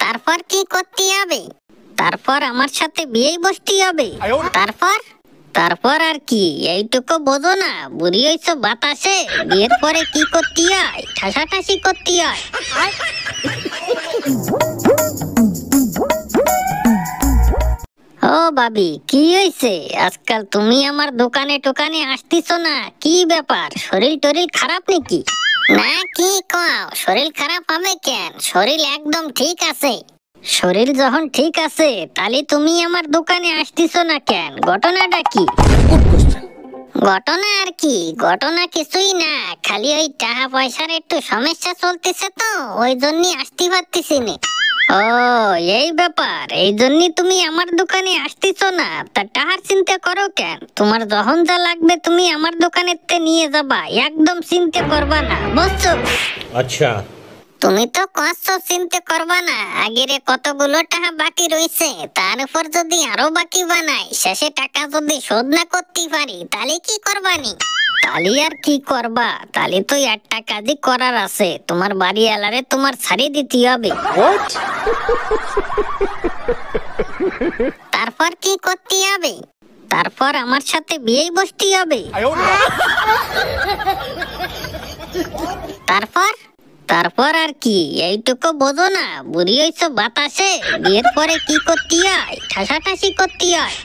তারপর কি করতে হবে? তারপর আমার সাথে বিয়েই বসতে হবে। তারপর তারপর আর কি, এইটুকু বোঝো না? বুড়ি হইছো বাতাসে, বিয়ের পরে কি করতে হয়? ঠাসাঠাসি করতে হয়। ও ভাবি, কি হয়েছে? আজকাল তুমি আমার দোকানে টোকানে আসতেছো না, কি ব্যাপার? শরীর টরিল খারাপ নাকি? না, কি কও? শরীর খারাপ হবে কেন? শরীর একদম ঠিক আছে। শরীর যখন ঠিক আছে, তাহলে তুমি আমার দোকানে আসতেছো না কেন? ঘটনাটা কি? ঘটনা আর কি, ঘটনা কিছুই না, খালি ওই টাকা পয়সার একটু সমস্যা চলতেছে তো, ওই জন্যই আসতে পারতেছি না। ও, এই ব্যাপার, এই জন্যই তুমি আমার দোকানে আসতেছো না? তা টাকার চিন্তা করো কেন? তোমার যখন যা লাগবে তুমি আমার দোকানেতে নিয়ে যাবা, একদম চিন্তা করবা না, বুঝছো? আচ্ছা, তুমি তো কষ্ট চিন্তা করবা না, আগেরে কতগুলো টাকা বাকি রয়েছে, তার উপর যদি আরো বাকি বানাই, শেষে টাকা যদি শোধ না করতে পারি, তাহলে কি করবানি? তাহলে আর কি করবা? তাহলে তো একটা কাজই করার আছে, তোমার বাড়ি এলারে তোমার ছাড়িয়ে দিতে হবে। তারপর কি করতে হবে? তারপর আমার সাথে বিয়েই বসতে হবে। তারপর তারপর আর কি, এইটুকু বোঝো না? বুড়ি হইছো বাতাসে, বিয়ের পরে কি করতে হয়? ঠাসাঠাসি করতে হয়।